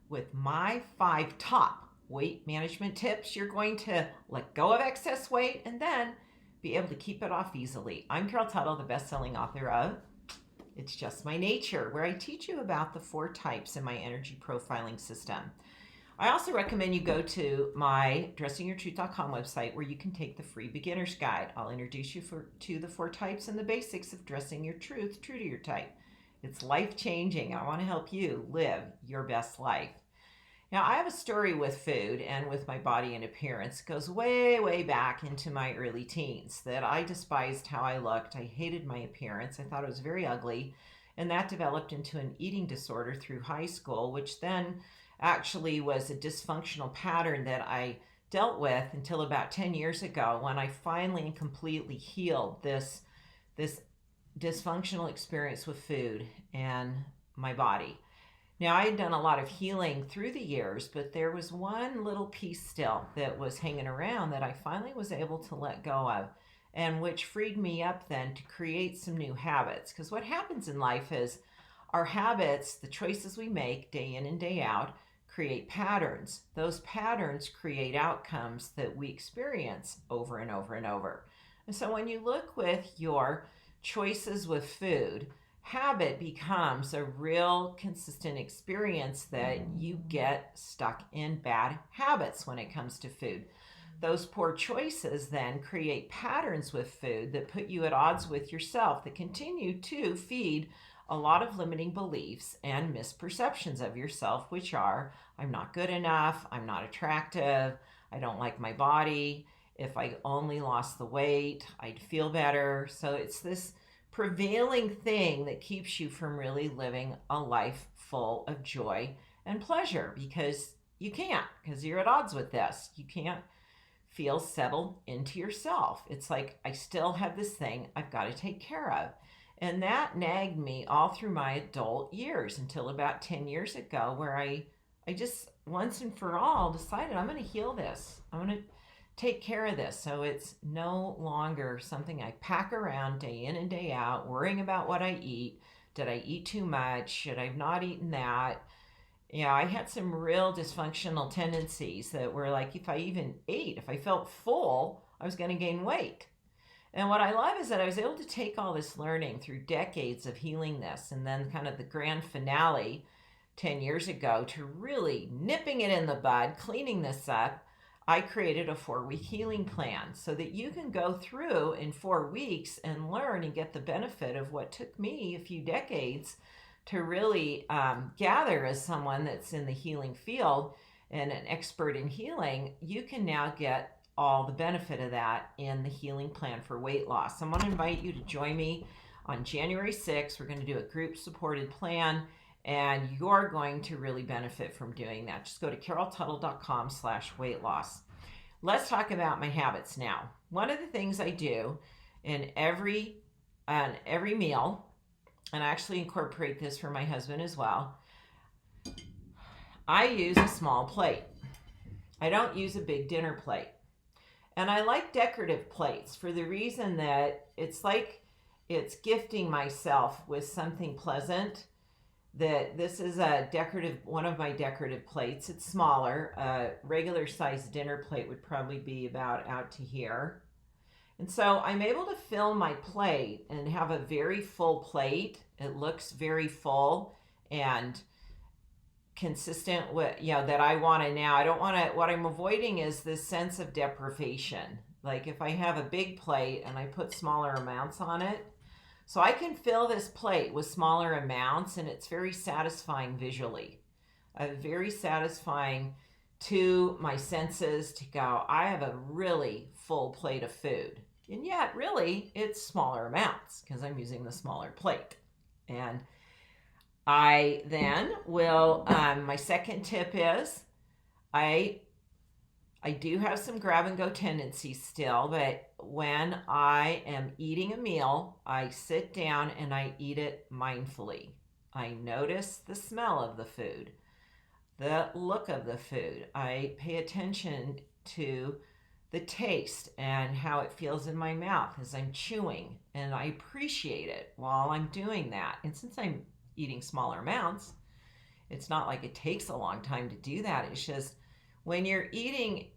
with my 5 top weight management tips. You're going to let go of excess weight and then be able to keep it off easily. I'm Carol Tuttle, the best-selling author of It's Just My Nature, where I teach you about the 4 types in my energy profiling system. I also recommend you go to my dressingyourtruth.com website where you can take the free beginner's guide. I'll introduce you to the 4 types and the basics of dressing your truth true to your type. It's life-changing. I want to help you live your best life. Now, I have a story with food and with my body and appearance. It goes way, way back into my early teens that I despised how I looked. I hated my appearance. I thought it was very ugly. And that developed into an eating disorder through high school, which then actually was a dysfunctional pattern that I dealt with until about 10 years ago when I finally and completely healed this dysfunctional experience with food and my body. Now, I had done a lot of healing through the years, but there was one little piece still that was hanging around that I finally was able to let go of, and which freed me up then to create some new habits. Because what happens in life is our habits, the choices we make day in and day out, create patterns. Those patterns create outcomes that we experience over and over and over. And so when you look with your choices with food, habit becomes a real consistent experience that you get stuck in bad habits when it comes to food. Those poor choices then create patterns with food that put you at odds with yourself, that continue to feed a lot of limiting beliefs and misperceptions of yourself, which are, I'm not good enough, I'm not attractive, I don't like my body, if I only lost the weight, I'd feel better. So it's this prevailing thing that keeps you from really living a life full of joy and pleasure, because you can't, because you're at odds with this. You can't feel settled into yourself. It's like, I still have this thing I've got to take care of. And that nagged me all through my adult years until about 10 years ago, where I just once and for all decided I'm going to heal this. I'm going to take care of this. So it's no longer something I pack around day in and day out, worrying about what I eat. Did I eat too much? Should I have not eaten that? Yeah, I had some real dysfunctional tendencies that were like, if I even ate, if I felt full, I was going to gain weight. And what I love is that I was able to take all this learning through decades of healing this, and then kind of the grand finale 10 years ago to really nipping it in the bud, cleaning this up. I created a 4-week healing plan so that you can go through in 4 weeks and learn and get the benefit of what took me a few decades to really gather as someone that's in the healing field and an expert in healing. You can now get all the benefit of that in the healing plan for weight loss. I want to invite you to join me on January 6th. We're going to do a group supported plan, and you're going to really benefit from doing that. Just go to caroltuttle.com/weight loss. Let's talk about my habits now. One of the things I do in every meal, and I actually incorporate this for my husband as well, I use a small plate. I don't use a big dinner plate. And I like decorative plates for the reason that it's like it's gifting myself with something pleasant. That this is one of my decorative plates. It's smaller. A regular sized dinner plate would probably be about out to here. And so I'm able to fill my plate and have a very full plate. It looks very full and consistent with, that I want to now. I don't want to, what I'm avoiding is this sense of deprivation. Like if I have a big plate and I put smaller amounts on it, so I can fill this plate with smaller amounts, and it's very satisfying visually. Very satisfying to my senses to go, I have a really full plate of food. And yet, really, it's smaller amounts because I'm using the smaller plate. And I then will, my second tip is, I do have some grab and go tendencies still, but when I am eating a meal, I sit down and I eat it mindfully. I notice the smell of the food, the look of the food. I pay attention to the taste and how it feels in my mouth as I'm chewing, and I appreciate it while I'm doing that. And since I'm eating smaller amounts, It's not like it takes a long time to do that. It's just when you're eating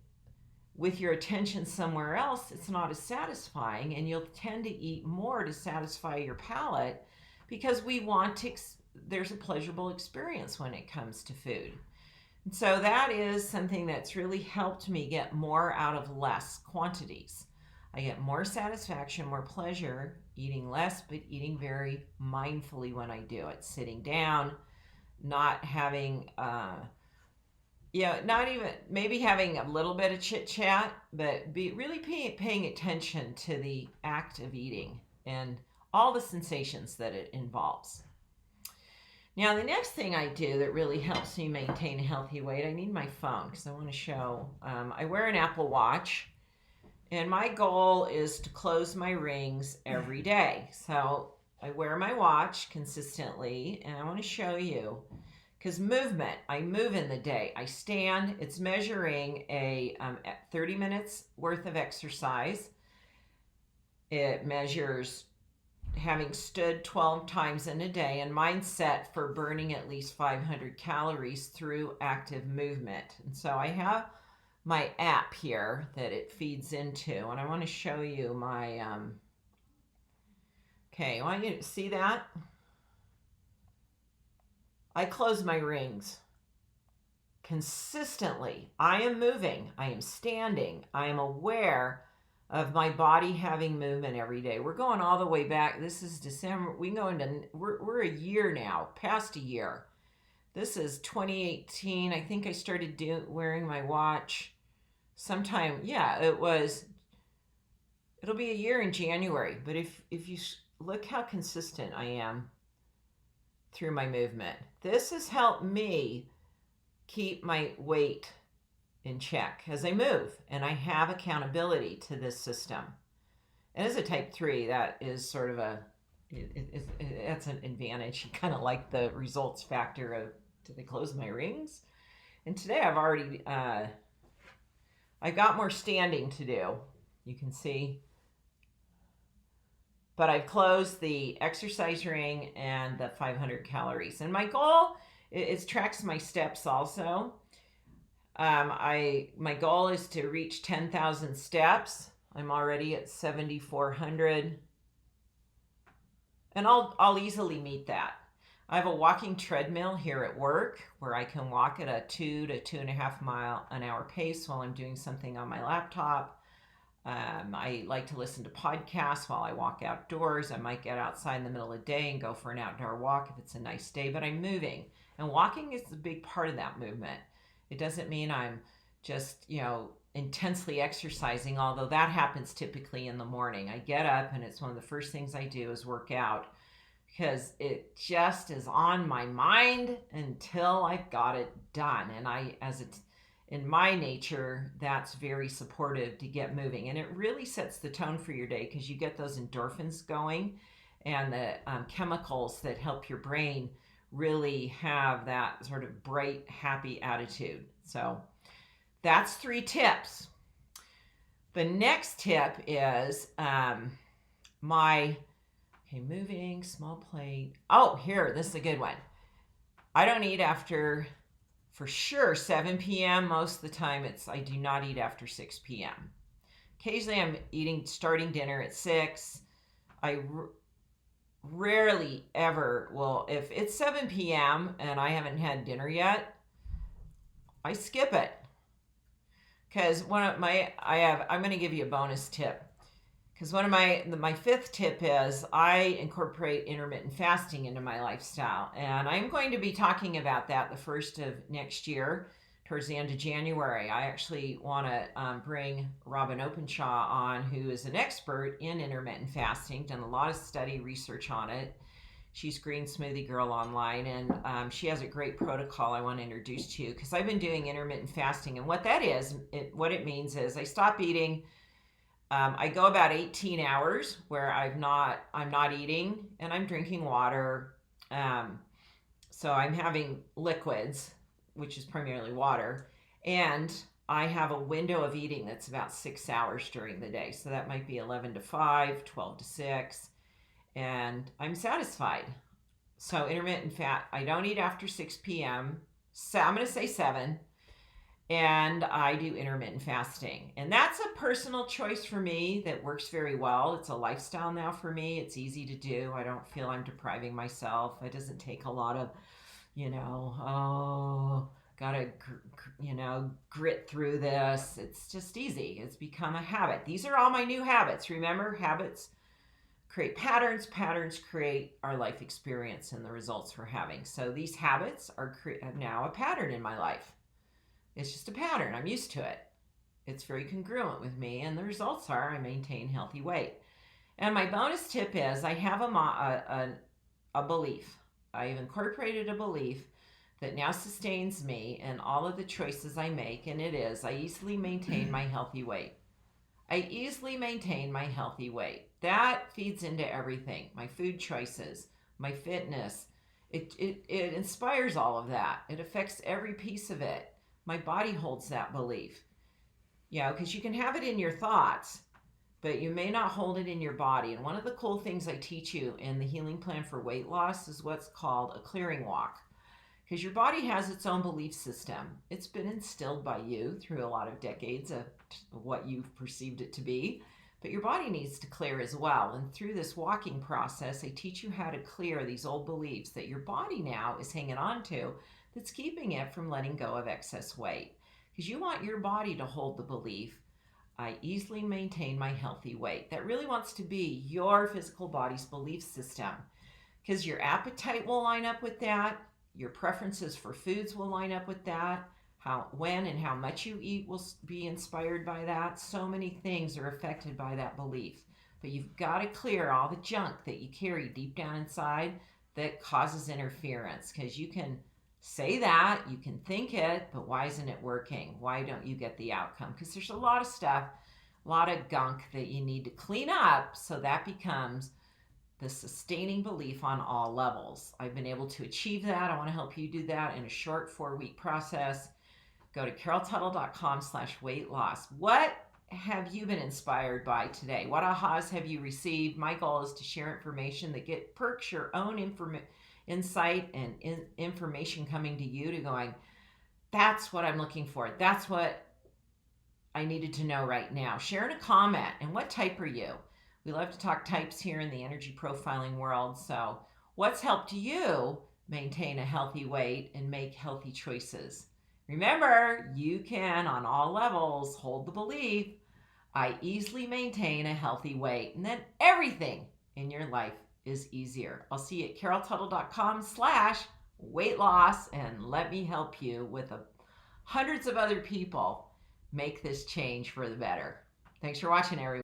with your attention somewhere else, it's not as satisfying, and you'll tend to eat more to satisfy your palate because we want to, there's a pleasurable experience when it comes to food. And so that is something that's really helped me get more out of less quantities. I get more satisfaction, more pleasure eating less, but eating very mindfully when I do it. Sitting down, not having, not even, maybe having a little bit of chit chat, but be really paying attention to the act of eating and all the sensations that it involves. Now, the next thing I do that really helps me maintain a healthy weight, I need my phone because I want to show, I wear an Apple Watch, and my goal is to close my rings every day. So I wear my watch consistently, and I want to show you, because movement, I move in the day. I stand, it's measuring a 30 minutes worth of exercise. It measures having stood 12 times in a day, and mine's set for burning at least 500 calories through active movement. And so I have my app here that it feeds into, and I want to show you my, okay, I want you to see that. I close my rings consistently. I am moving, I am standing, I am aware of my body having movement every day. We're going all the way back. This is December. We can go into, we're a year now, past a year. This is 2018. I think I started wearing my watch sometime. Yeah, it'll be a year in January. But if you look how consistent I am through my movement, this has helped me keep my weight in check as I move, and I have accountability to this system. And as a type 3, that is sort of that's an advantage. You kind of like the results factor of, did I close my rings? And today I've already, I've got more standing to do. You can see, but I've closed the exercise ring and the 500 calories. And my goal, it tracks my steps also. My goal is to reach 10,000 steps. I'm already at 7,400, and I'll easily meet that. I have a walking treadmill here at work where I can walk at a 2 to 2.5 mile an hour pace while I'm doing something on my laptop. I like to listen to podcasts while I walk outdoors. I might get outside in the middle of the day and go for an outdoor walk if it's a nice day, but I'm moving, and walking is a big part of that movement. It doesn't mean I'm just, intensely exercising, although that happens typically in the morning. I get up and it's one of the first things I do is work out because it just is on my mind until I've got it done. And in my nature, that's very supportive to get moving. And it really sets the tone for your day because you get those endorphins going and the chemicals that help your brain really have that sort of bright, happy attitude. So that's 3 tips. The next tip is moving, small plate. Oh, here, this is a good one. I don't eat after, for sure, 7 p.m. Most of the time, I do not eat after 6 p.m. Occasionally, I'm starting dinner at 6. I rarely ever will, if it's 7 p.m. and I haven't had dinner yet, I skip it. Because I'm going to give you a bonus tip. Because one of my 5th tip is I incorporate intermittent fasting into my lifestyle. And I'm going to be talking about that the first of next year, towards the end of January. I actually want to bring Robin Openshaw on, who is an expert in intermittent fasting, done a lot of study research on it. She's Green Smoothie Girl online, and she has a great protocol I want to introduce to you, because I've been doing intermittent fasting, and what that is, what it means is I stop eating. I go about 18 hours where I'm not eating, and I'm drinking water. So I'm having liquids, which is primarily water, and I have a window of eating that's about 6 hours during the day. So that might be 11 to 5, 12 to 6, and I'm satisfied. So intermittent fat, I don't eat after 6 p.m. So I'm going to say 7. And I do intermittent fasting. And that's a personal choice for me that works very well. It's a lifestyle now for me. It's easy to do. I don't feel I'm depriving myself. It doesn't take a lot of, gotta, grit through this. It's just easy. It's become a habit. These are all my new habits. Remember, habits create patterns. Patterns create our life experience and the results we're having. So these habits are now a pattern in my life. It's just a pattern. I'm used to it. It's very congruent with me, and the results are I maintain healthy weight. And my bonus tip is I have a belief. I've incorporated a belief that now sustains me in all of the choices I make, and it is I easily maintain my healthy weight. I easily maintain my healthy weight. That feeds into everything. My food choices, my fitness. It inspires all of that. It affects every piece of it. My body holds that belief. Because you can have it in your thoughts, but you may not hold it in your body. And one of the cool things I teach you in the healing plan for weight loss is what's called a clearing walk. Because your body has its own belief system. It's been instilled by you through a lot of decades of what you've perceived it to be. But your body needs to clear as well. And through this walking process, I teach you how to clear these old beliefs that your body now is hanging on to that's keeping it from letting go of excess weight. Because you want your body to hold the belief, I easily maintain my healthy weight. That really wants to be your physical body's belief system. Because your appetite will line up with that. Your preferences for foods will line up with that. When and how much you eat will be inspired by that. So many things are affected by that belief. But you've got to clear all the junk that you carry deep down inside that causes interference. Because you can say that, you can think it, but why isn't it working? Why don't you get the outcome? Because there's a lot of stuff, a lot of gunk that you need to clean up so that becomes the sustaining belief on all levels. I've been able to achieve that. I want to help you do that in a short 4-week process. Go to caroltuttle.com/weight loss. What have you been inspired by today? What ahas have you received? My goal is to share information that perks your own insight and information coming to you to going, that's what I'm looking for. That's what I needed to know right now. Share in a comment. And what type are you? We love to talk types here in the energy profiling world. So what's helped you maintain a healthy weight and make healthy choices? Remember, you can, on all levels, hold the belief, I easily maintain a healthy weight. And then everything in your life is easier. I'll see you at caroltuttle.com/weight loss, and let me help you with hundreds of other people make this change for the better. Thanks for watching, everyone.